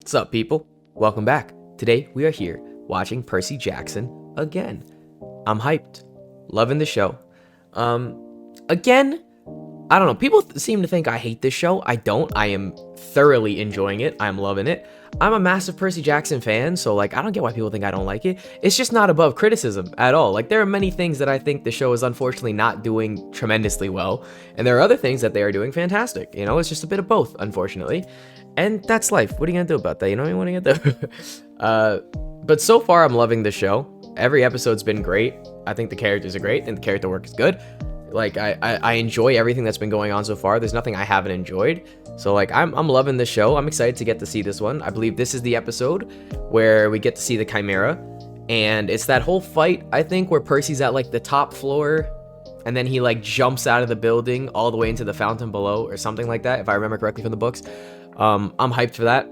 What's up, people? Welcome back. Today we are here watching Percy Jackson again. I'm hyped, loving the show. Again, I don't know. People seem to think I hate this show. I don't. I am thoroughly enjoying it. I'm loving it. I'm a massive Percy Jackson fan, so like I don't get why people think I don't like it. It's just not above criticism at all. Like there are many things that I think the show is unfortunately not doing tremendously well, and there are other things that they are doing fantastic. You know, it's just a bit of both, unfortunately. And that's life. What are you gonna do about that? You know what are you gonna do? But so far, I'm loving the show. Every episode's been great. I think the characters are great, and the character work is good. Like I enjoy everything that's been going on so far. There's nothing I haven't enjoyed. So like I'm loving this show. I'm excited to get to see this one. I believe this is the episode where we get to see the Chimera, and it's that whole fight, I think, where Percy's at like the top floor, and then he like jumps out of the building all the way into the fountain below, or something like that, if I remember correctly from the books. I'm hyped for that.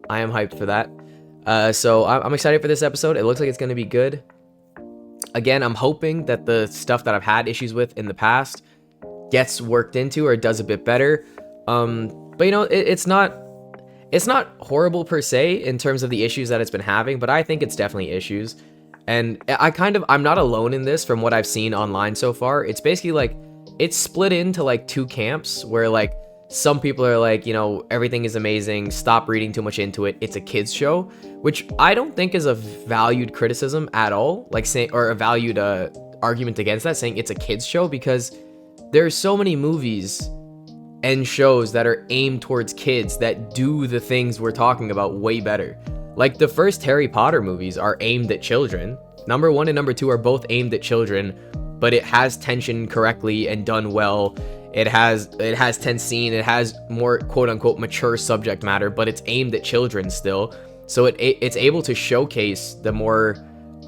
I am hyped for that. So I'm excited for this episode. It looks like it's going to be good. Again, I'm hoping that the stuff that I've had issues with in the past gets worked into or does a bit better. But you know, it's not horrible per se in terms of the issues that it's been having, but I think it's definitely issues. And I'm not alone in this from what I've seen online so far. It's basically like, it's split into like two camps where like, some people are like, you know, everything is amazing, stop reading too much into it, it's a kids show, which I don't think is a valued criticism at all, like saying, or a valued argument against that, saying it's a kids show, because there's so many movies and shows that are aimed towards kids that do the things we're talking about way better. Like the first Harry Potter movies are aimed at children. Number 1 and number 2 are both aimed at children, but it has tension correctly and done well. It has tense scene, it has more quote-unquote mature subject matter, but it's aimed at children still. So it's able to showcase the more,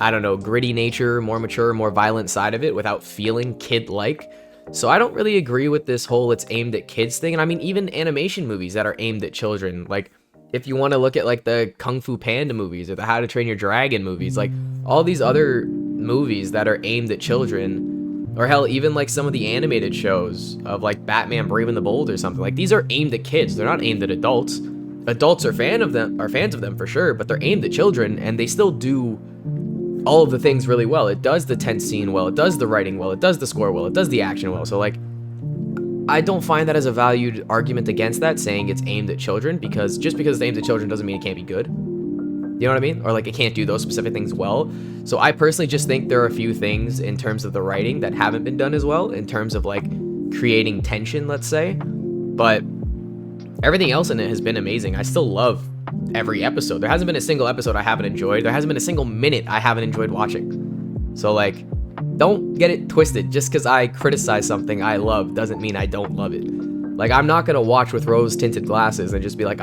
I don't know, gritty nature, more mature, more violent side of it without feeling kid-like. So I don't really agree with this whole it's aimed at kids thing. And I mean, even animation movies that are aimed at children, like if you want to look at like the Kung Fu Panda movies or the How to Train Your Dragon movies, like all these other movies that are aimed at children, or hell, even like some of the animated shows of like Batman Brave and the Bold or something, like these are aimed at kids. They're not aimed at adults. Adults are fans of them for sure, but they're aimed at children, and they still do all of the things really well. It does the tense scene well, it does the writing well, it does the score well, it does the action well. So like, I don't find that as a valued argument against that, saying it's aimed at children, because just because it's aimed at children doesn't mean it can't be good. You know what I mean? Or like it can't do those specific things well. So I personally just think there are a few things in terms of the writing that haven't been done as well, in terms of like creating tension, let's say. But everything else in it has been amazing. I still love every episode. There hasn't been a single episode I haven't enjoyed. There hasn't been a single minute I haven't enjoyed watching. So like, don't get it twisted. Just because I criticize something I love doesn't mean I don't love it. Like, I'm not gonna watch with rose-tinted glasses and just be like,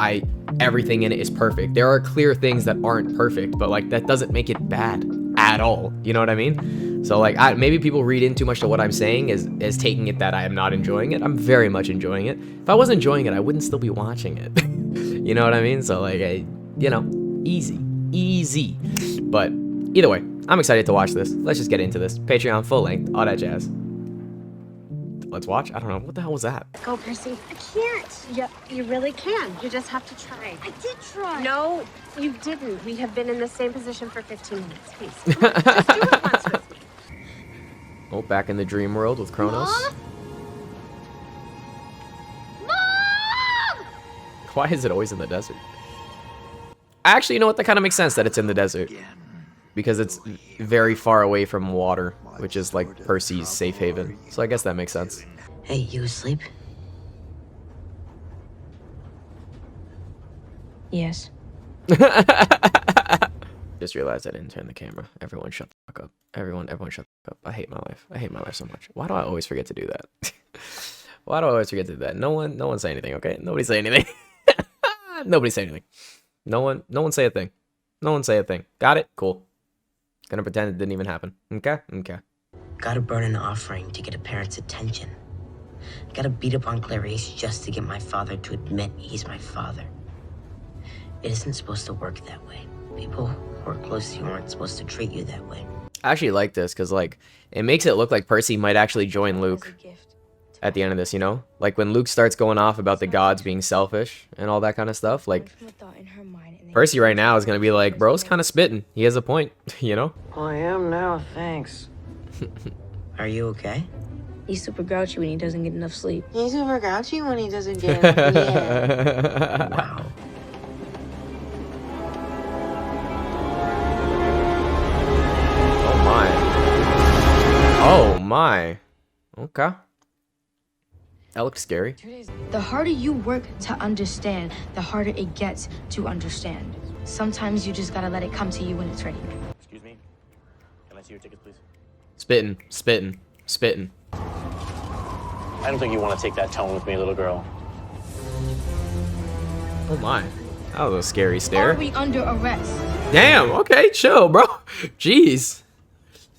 everything in it is perfect. There are clear things that aren't perfect, but like that doesn't make it bad at all. You know what I mean? So like, maybe people read in too much to what I'm saying as taking it that I am not enjoying it. I'm very much enjoying it. If I was enjoying it, I wouldn't still be watching it. You know what I mean? So like, you know, easy. But either way, I'm excited to watch this. Let's just get into this. Patreon, full length, all that jazz. Let's watch. I don't know. What the hell was that? Go, Percy. I can't. Yeah, you really can. You just have to try. I did try. No, you didn't. We have been in the same position for 15 minutes. Please. Come on, just do it once with me. Oh, back in the dream world with Kronos. Mom? Mom! Why is it always in the desert? Actually, you know what? That kind of makes sense that it's in the desert. Because it's very far away from water, which is like Percy's safe haven. So I guess that makes sense. Hey, you asleep? Yes. Just realized I didn't turn the camera. Everyone shut the fuck up. Everyone shut the fuck up. I hate my life. I hate my life so much. Why do I always forget to do that? Why do I always forget to do that? No one say anything, okay? Nobody say anything. Nobody say anything. No one say a thing. No one say a thing. Got it? Cool. Gonna pretend it didn't even happen. Okay? Okay. Gotta burn an offering to get a parent's attention. Gotta beat up on Clarice just to get my father to admit he's my father. It isn't supposed to work that way. People who are close to you aren't supposed to treat you that way. I actually like this because, like, it makes it look like Percy might actually join Luke. at the end of this, you know? Like when Luke starts going off about the gods being selfish and all that kind of stuff, like Percy right now is gonna be like, bro's kind of spitting. He has a point, you know? Well, I am now, thanks. Are you okay? He's super grouchy when he doesn't get enough sleep. He's super grouchy when he doesn't get enough. Yeah. Wow. Oh my. Oh my. Okay. That looks scary. The harder you work to understand, the harder it gets to understand. Sometimes you just gotta let it come to you when it's ready. Excuse me. Can I see your tickets, please? Spitting, spitting, spitting. I don't think you want to take that tone with me, little girl. Oh my. That was a scary Are stare. we under arrest? Damn, okay, chill, bro. Jeez.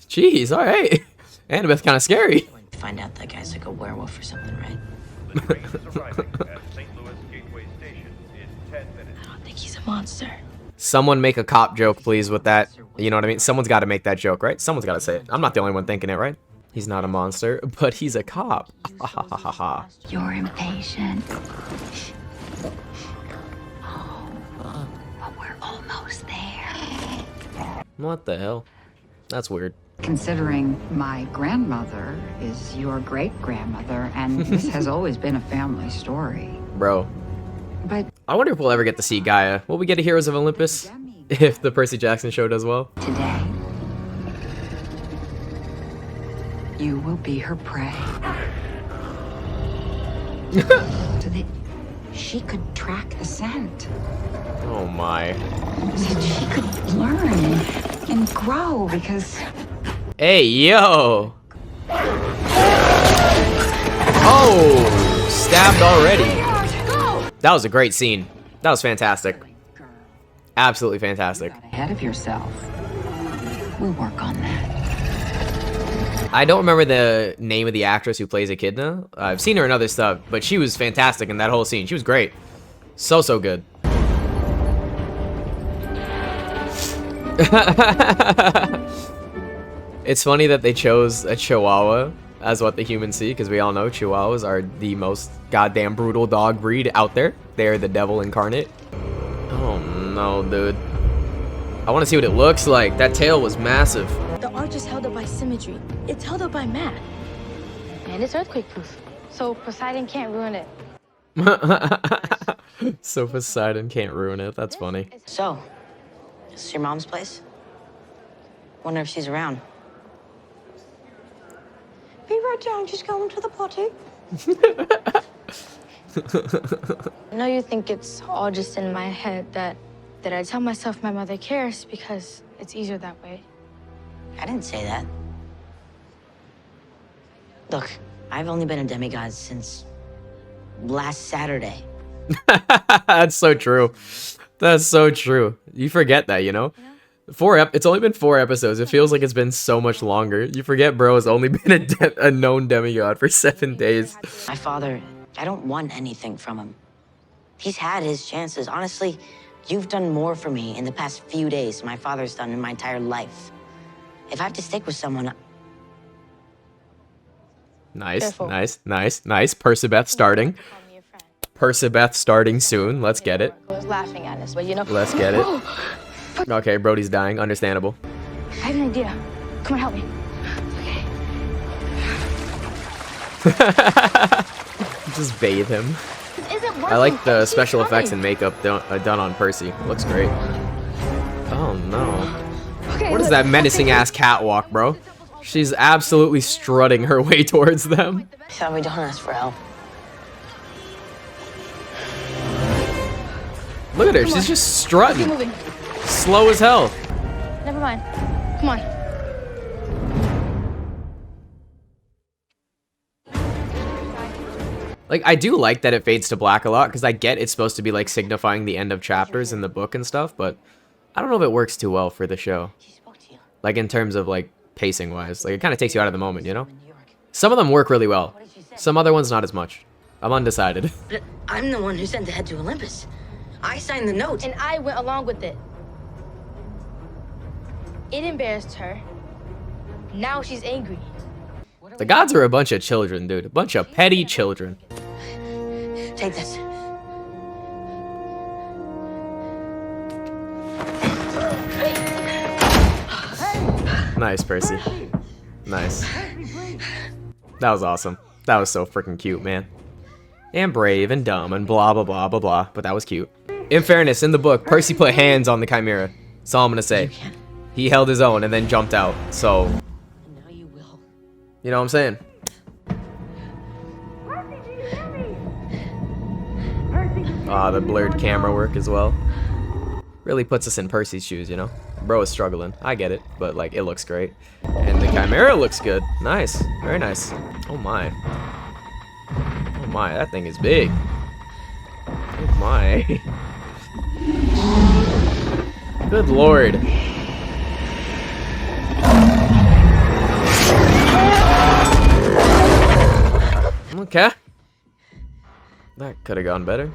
Jeez, alright. Annabeth kinda scary. Find out that guy's like a werewolf or something, right? The train is arriving at St. Louis Gateway Station in 10 minutes. I don't think he's a monster. Someone make a cop joke, please, with that. You know what I mean? Someone's gotta make that joke, right? Someone's gotta say it. I'm not the only one thinking it, right? He's not a monster, but he's a cop. Ha ha ha ha ha. You're impatient. Oh, but we're almost there. What the hell? That's weird. Considering my grandmother is your great-grandmother, and this has always been a family story. Bro. But I wonder if we'll ever get to see Gaia. Will we get a Heroes of Olympus? If the Percy Jackson show does well? today, you will be her prey. So that she could track the scent. Oh my. So that she could learn and grow, because Hey, yo! Oh! Stabbed already. That was a great scene. That was fantastic. Absolutely fantastic. got ahead of yourself. We'll work on that. I don't remember the name of the actress who plays Echidna. I've seen her in other stuff, but she was fantastic in that whole scene. She was great. So good. It's funny that they chose a Chihuahua as what the humans see, because we all know Chihuahuas are the most goddamn brutal dog breed out there. They're the devil incarnate. Oh no, dude. I want to see what it looks like. That tail was massive. The arch is held up by symmetry. It's held up by math. And it's earthquake proof. So Poseidon can't ruin it. So Poseidon can't ruin it. That's funny. So, this is your mom's place? Wonder if she's around. Be right down, just going to the potty. I know you think it's all just in my head that I tell myself my mother cares because it's easier that way. I didn't say that. Look, I've only been a demigod since last Saturday. That's so true. That's so true. You forget that, you know? It's only been 4 episodes. It feels like it's been so much longer. You forget bro has only been a known demigod for 7 days. My father, I don't want anything from him. He's had his chances. Honestly, you've done more for me in the past few days than my father's done in my entire life. If I have to stick with someone... Nice, Careful. nice. Persibeth starting. Persibeth starting soon. Let's get it. I was laughing at us, but you know. Let's get it. Okay, Brody's dying. Understandable. I have an idea. Come on, help me. Just bathe him. This isn't working. I like the Keep special effects trying. and makeup done on Percy. Looks great. Oh no. Okay, What is look, that menacing ass catwalk, bro? She's absolutely strutting her way towards them. I thought we don't ask for help. Look at her. She's just Keep strutting. moving. Slow as hell. Never mind. Come on. Like, I do like that it fades to black a lot, because I get it's supposed to be, like, signifying the end of chapters in the book and stuff, but I don't know if it works too well for the show. She spoke to you. Like, in terms of, like, pacing-wise. Like, it kind of takes you out of the moment, you know? Some of them work really well. Some other ones not as much. I'm undecided. But I'm the one who sent the head to Olympus. I signed the note. And I went along with it. It embarrassed her. Now she's angry. The gods are a bunch of children, dude. A bunch of petty children. Take this. Nice, Percy. Nice. That was awesome. That was so freaking cute, man. And brave and dumb and blah, blah, blah, blah, blah. But that was cute. In fairness, in the book, Percy put hands on the Chimera. That's all I'm gonna say. He held his own and then jumped out. So, Now you will. you know what I'm saying? Ah, the blurred camera work as well. Really puts us in Percy's shoes, you know? Bro is struggling. I get it, but like, it looks great. And the Chimera looks good. Nice. Very nice. Oh my. Oh my, that thing is big. Oh my. Good lord. Okay. That could have gone better.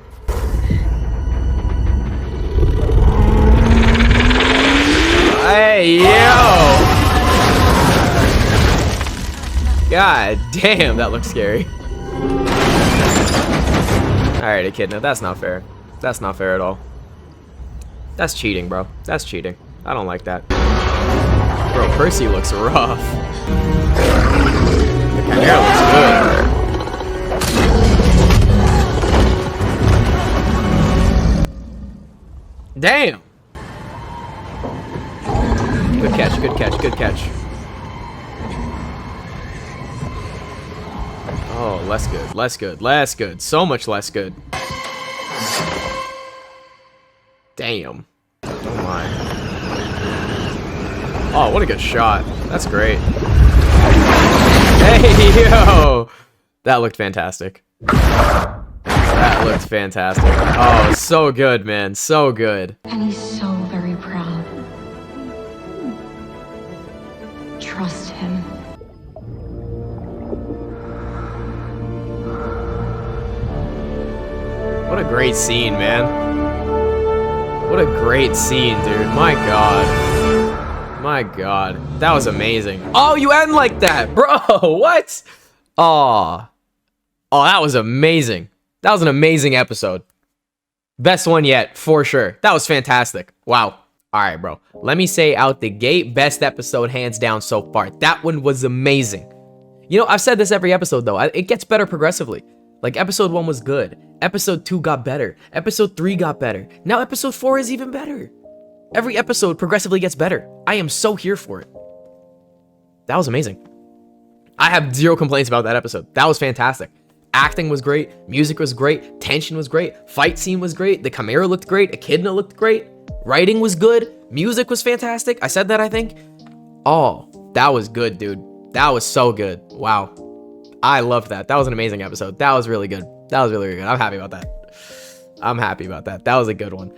Hey, yo! God damn, that looks scary. Alright, Echidna, that's not fair. That's not fair at all. That's cheating, bro. That's cheating. I don't like that. Bro, Percy looks rough. The Chimera looks good. Damn! Good catch, good catch, good catch. Oh, less good, less good, less good. So much less good. Damn. Oh my. Oh, what a good shot. That's great. Hey, yo! That looked fantastic. That looked fantastic. Oh, so good, man. So good. And he's so very proud. Trust him. What a great scene, man. What a great scene, dude. My god. My god. That was amazing. Oh, you end like that, bro. What? Aw. Oh, that was amazing. That was an amazing episode. Best one yet, for sure. That was fantastic. Wow. Alright, bro. Let me say out the gate, best episode hands down so far. That one was amazing. You know, I've said this every episode, though. It gets better progressively. Like, episode 1 was good. Episode 2 got better. Episode 3 got better. Now episode 4 is even better. Every episode progressively gets better. I am so here for it. That was amazing. I have zero complaints about that episode. That was fantastic. Acting was great. Music was great. Tension was great. Fight scene was great. The Chimera looked great. Echidna looked great. Writing was good. Music was fantastic. I said that, I think. Oh, that was good, dude. That was so good. Wow. I loved that. That was an amazing episode. That was really good. That was really, really good. I'm happy about that. I'm happy about that. That was a good one.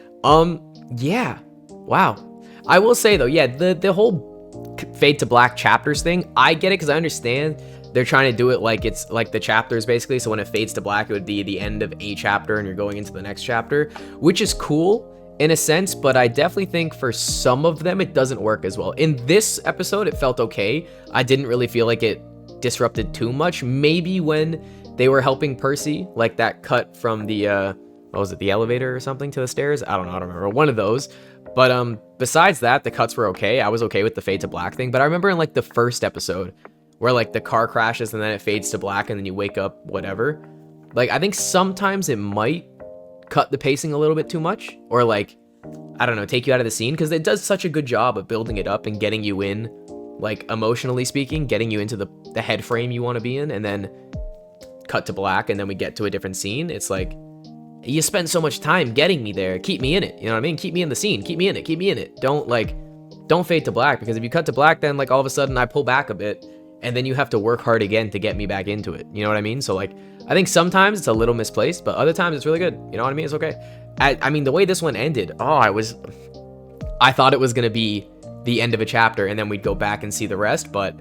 Yeah. Wow. I will say, though, yeah, the whole Fade to Black chapters thing, I get it because I understand they're trying to do it like it's like the chapters, basically. So when it fades to black, it would be the end of a chapter and you're going into the next chapter, which is cool in a sense, but I definitely think for some of them, it doesn't work as well. In this episode, it felt okay. I didn't really feel like it disrupted too much. Maybe when they were helping Percy, like that cut from the, what was it, the elevator or something to the stairs? I don't know, I don't remember. One of those. But besides that, the cuts were okay. I was okay with the fade to black thing. But I remember in like the first episode where like the car crashes and then it fades to black and then you wake up, whatever. Like, I think sometimes it might cut the pacing a little bit too much, or like, I don't know, take you out of the scene, because it does such a good job of building it up and getting you in, like, emotionally speaking, getting you into the head frame you want to be in, and then cut to black and then we get to a different scene. It's like, you spend so much time getting me there, keep me in it, you know what I mean? Keep me in the scene, keep me in it. Don't fade to black, because if you cut to black, then like all of a sudden I pull back a bit and then you have to work hard again to get me back into it, you know what I mean? So like, I think sometimes it's a little misplaced, but other times it's really good, you know what I mean? It's okay. I mean, the way this one ended, I thought it was gonna be the end of a chapter and then we'd go back and see the rest, but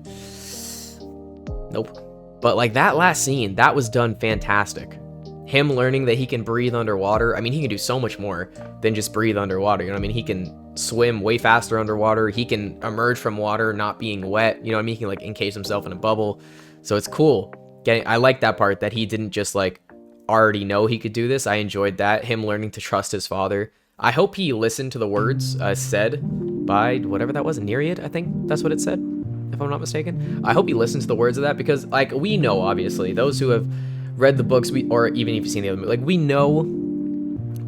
nope. But like that last scene, that was done fantastic. Him learning that he can breathe underwater. I mean, he can do so much more than just breathe underwater, you know what I mean? He can swim way faster underwater. He can emerge from water not being wet, you know what I mean? He can like encase himself in a bubble. So it's cool. I like that part, that he didn't just like already know he could do this. I enjoyed that, him learning to trust his father. I hope he listened to the words said by whatever that was, Nereid, I think that's what it said, if I'm not mistaken. I hope he listened to the words of that, because like we know, obviously, those who have read the books, or even if you've seen the other movie, like we know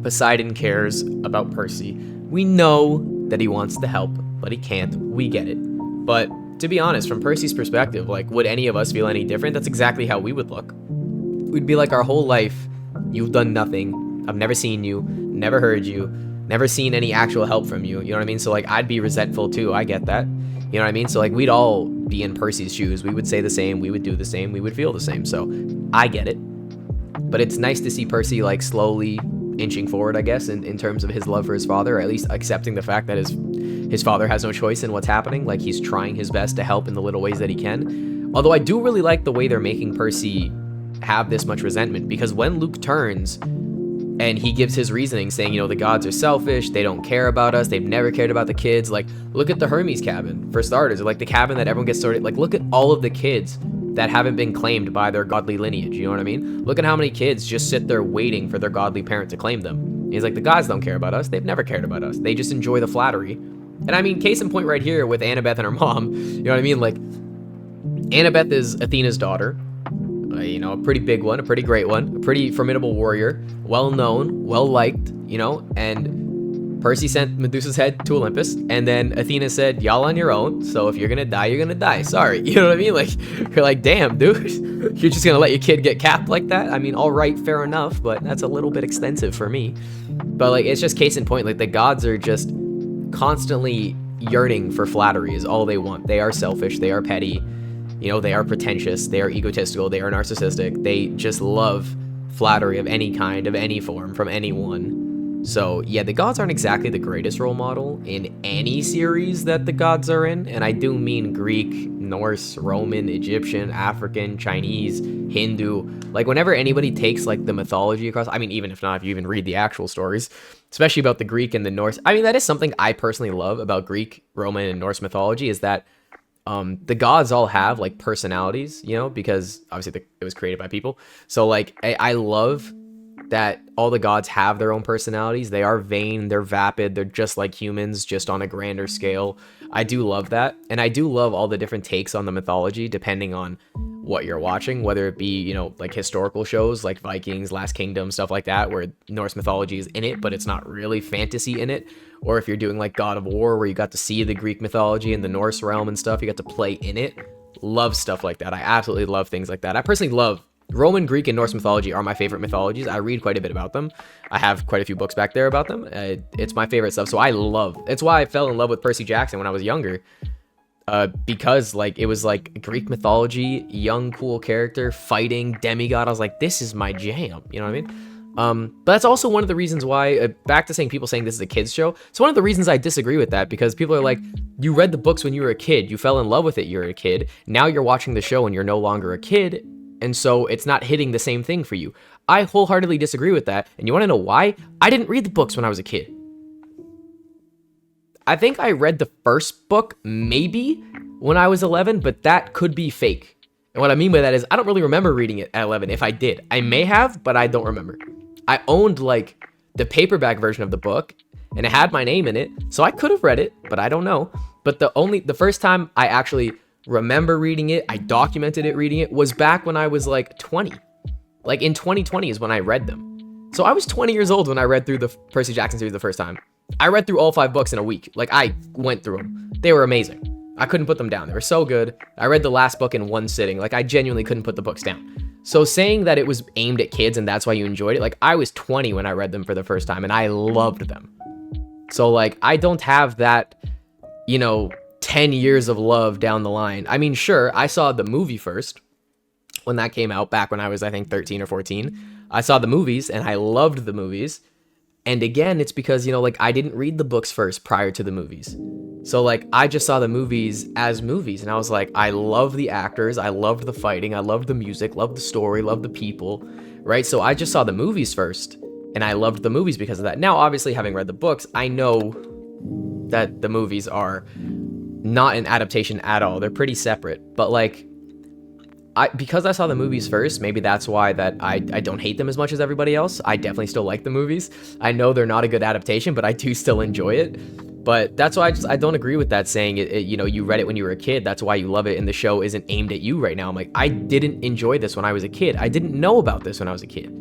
Poseidon cares about Percy. We know that he wants to help, but he can't. We get it. But to be honest, from Percy's perspective, like, would any of us feel any different? That's exactly how we would look. We'd be like, our whole life, you've done nothing. I've never seen you, never heard you, never seen any actual help from you. You know what I mean? So, like, I'd be resentful too. I get that. You know what I mean? So, like, we'd all be in Percy's shoes. We would say the same. We would do the same. We would feel the same. So, I get it. But it's nice to see Percy, like, slowly inching forward, I guess, in terms of his love for his father, or at least accepting the fact that his father has no choice in what's happening. Like, he's trying his best to help in the little ways that he can. Although I do really like the way they're making Percy have this much resentment, because when Luke turns and he gives his reasoning saying, you know, the gods are selfish, they don't care about us, they've never cared about the kids. Like, look at the Hermes cabin, for starters, or like the cabin that everyone gets started. Like, look at all of the kids that haven't been claimed by their godly lineage, you know what I mean? Look at how many kids just sit there waiting for their godly parent to claim them. And he's like, the gods don't care about us, they've never cared about us, they just enjoy the flattery. And I mean, case in point right here with Annabeth and her mom, you know what I mean? Like, Annabeth is Athena's daughter, you know, a pretty big one, a pretty great one, a pretty formidable warrior, well-known, well-liked, you know, and Percy sent Medusa's head to Olympus, and then Athena said, y'all on your own, so if you're gonna die, you're gonna die, sorry, you know what I mean? Like, you're like, damn, dude, you're just gonna let your kid get capped like that? I mean, all right, fair enough, but that's a little bit extensive for me. But, like, it's just case in point, like, the gods are just constantly yearning for flattery is all they want. They are selfish, they are petty, you know, they are pretentious, they are egotistical, they are narcissistic, they just love flattery of any kind, of any form, from anyone. So, yeah, the gods aren't exactly the greatest role model in any series that the gods are in, and I do mean Greek, Norse, Roman, Egyptian, African, Chinese, Hindu. Like, whenever anybody takes, like, the mythology across, I mean, even if not, if you even read the actual stories, especially about the Greek and the Norse, I mean, that is something I personally love about Greek, Roman, and Norse mythology, is that the gods all have, like, personalities, you know, because obviously it was created by people. So, like, I love that all the gods have their own personalities. They are vain, they're vapid, they're just like humans, just on a grander scale. I do love that, and I do love all the different takes on the mythology depending on what you're watching, whether it be, you know, like historical shows like Vikings, Last Kingdom, stuff like that, where Norse mythology is in it, but it's not really fantasy in it, or if you're doing like God of War, where you got to see the Greek mythology and the Norse realm and stuff, you got to play in it. Love stuff like that. I absolutely love things like that. I personally love Roman, Greek, and Norse mythology are my favorite mythologies. I read quite a bit about them. I have quite a few books back there about them. It's my favorite stuff, so I love. It's why I fell in love with Percy Jackson when I was younger, because like it was like Greek mythology, young cool character, fighting, demigod. I was like, this is my jam. You know what I mean? But that's also one of the reasons why, back to people saying this is a kid's show, it's one of the reasons I disagree with that, because people are like, you read the books when you were a kid, you fell in love with it, you're a kid, now you're watching the show and you're no longer a kid, and so it's not hitting the same thing for you. I wholeheartedly disagree with that, and you want to know why? I didn't read the books when I was a kid. I think I read the first book, maybe, when I was 11, but that could be fake. And what I mean by that is, I don't really remember reading it at 11, if I did. I may have, but I don't remember. I owned, like, the paperback version of the book, and it had my name in it, so I could have read it, but I don't know. But the first time I actually remember reading it, I documented it reading it, was back when I was, like, 20. Like, in 2020 is when I read them. So I was 20 years old when I read through the Percy Jackson series the first time. I read through all 5 books in a week. Like, I went through them. They were amazing. I couldn't put them down. They were so good. I read the last book in one sitting. Like, I genuinely couldn't put the books down. So saying that it was aimed at kids and that's why you enjoyed it, like, I was 20 when I read them for the first time and I loved them. So, like, I don't have that, you know, 10 years of love down the line. I mean, sure, I saw the movie first when that came out back when I was, I think, 13 or 14. I saw the movies and I loved the movies. And again, it's because, you know, like, I didn't read the books first prior to the movies. So, like, I just saw the movies as movies, and I was like, I love the actors, I loved the fighting, I loved the music, loved the story, loved the people, right? So I just saw the movies first, and I loved the movies because of that. Now, obviously, having read the books, I know that the movies are not an adaptation at all. They're pretty separate. But, like, because I saw the movies first, maybe that's why that I don't hate them as much as everybody else. I definitely still like the movies. I know they're not a good adaptation, but I do still enjoy it. But that's why I don't agree with that saying you know, you read it when you were a kid, that's why you love it, and the show isn't aimed at you right now. I'm like, I didn't enjoy this when I was a kid. I didn't know about this when I was a kid.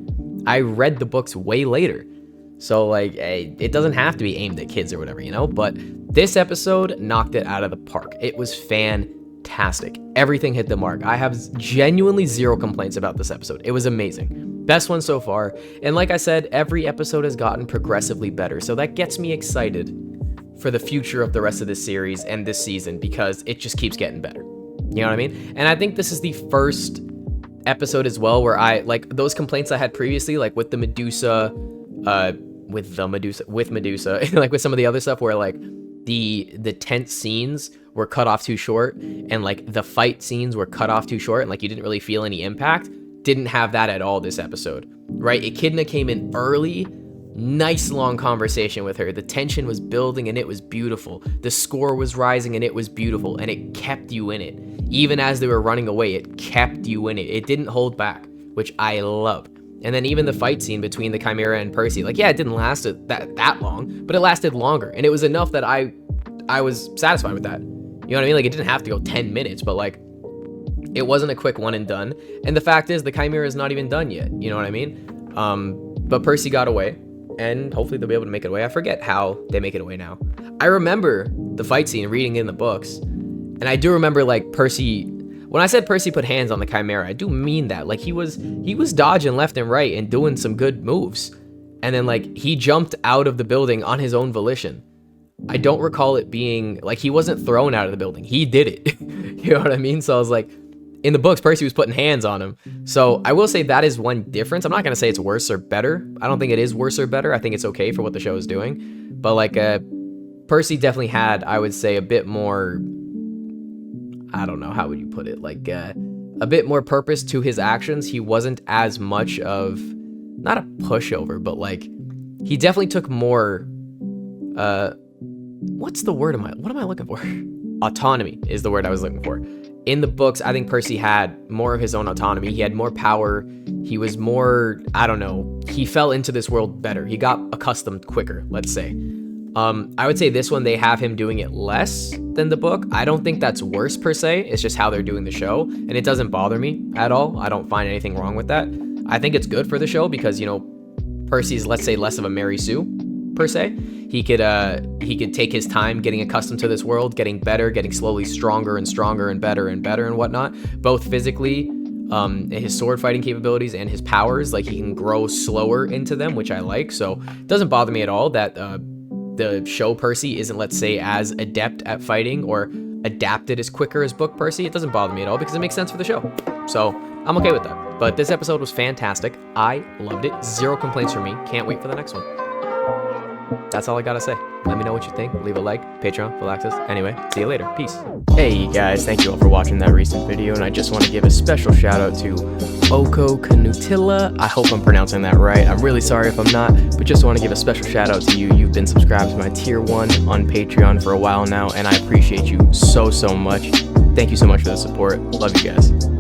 I read the books way later. So like, it doesn't have to be aimed at kids or whatever, you know? But this episode knocked it out of the park. It was fantastic. Everything hit the mark. I have genuinely zero complaints about this episode. It was amazing. Best one so far. And like I said, every episode has gotten progressively better. So that gets me excited for the future of the rest of this series and this season, because it just keeps getting better. You know what I mean? And I think this is the first episode as well where I, like, those complaints I had previously, like with the Medusa, with Medusa, like with some of the other stuff where like the tense scenes were cut off too short, and like the fight scenes were cut off too short, and like you didn't really feel any impact. Didn't have that at all this episode, right? Echidna came in early, nice long conversation with her. The tension was building and it was beautiful. The score was rising and it was beautiful, and it kept you in it. Even as they were running away, it kept you in it. It didn't hold back, which I love. And then even the fight scene between the Chimera and Percy, like, yeah, it didn't last that long, but it lasted longer, and it was enough that I was satisfied with that. You know what I mean? Like, it didn't have to go 10 minutes, but like, it wasn't a quick one and done. And the fact is, the Chimera is not even done yet. You know what I mean? But Percy got away, and hopefully they'll be able to make it away. I forget how they make it away now. I remember the fight scene, reading in the books, and I do remember like Percy. When I said Percy put hands on the Chimera, I do mean that. Like, he was dodging left and right and doing some good moves. And then like he jumped out of the building on his own volition. I don't recall it being like, he wasn't thrown out of the building. He did it. You know what I mean? So I was like, in the books, Percy was putting hands on him. So I will say that is one difference. I'm not going to say it's worse or better. I don't think it is worse or better. I think it's okay for what the show is doing. But like, Percy definitely had, I would say, a bit more, I don't know, how would you put it? Like, a bit more purpose to his actions. He wasn't as much of, not a pushover, but like, he definitely took more, what's the word what am I looking for? Autonomy is the word I was looking for. In the books, I think Percy had more of his own autonomy. He had more power. He was more, I don't know, he fell into this world better. He got accustomed quicker, let's say. I would say this one, they have him doing it less than the book. I don't think that's worse per se. It's just how they're doing the show, and it doesn't bother me at all. I don't find anything wrong with that. I think it's good for the show because, you know, Percy's, let's say, less of a Mary Sue per se. He could take his time getting accustomed to this world, getting better, getting slowly stronger and stronger and better and whatnot, both physically, his sword fighting capabilities and his powers. Like, he can grow slower into them, which I like. So it doesn't bother me at all that the show Percy isn't, let's say, as adept at fighting or adapted as quicker as book Percy. It doesn't bother me at all because it makes sense for the show. So I'm okay with that. But this episode was fantastic. I loved it. Zero complaints from me. Can't wait for the next one. That's all I gotta say. Let me know what you think. Leave a like, Patreon, full access. Anyway, see you later. Peace. Hey guys, thank you all for watching that recent video, and I just want to give a special shout out to Oko Canutilla. I hope I'm pronouncing that right. I'm really sorry if I'm not, but just want to give a special shout out to you. You've been subscribed to my tier 1 on Patreon for a while now, and I appreciate you so much. Thank you so much for the support. Love you guys.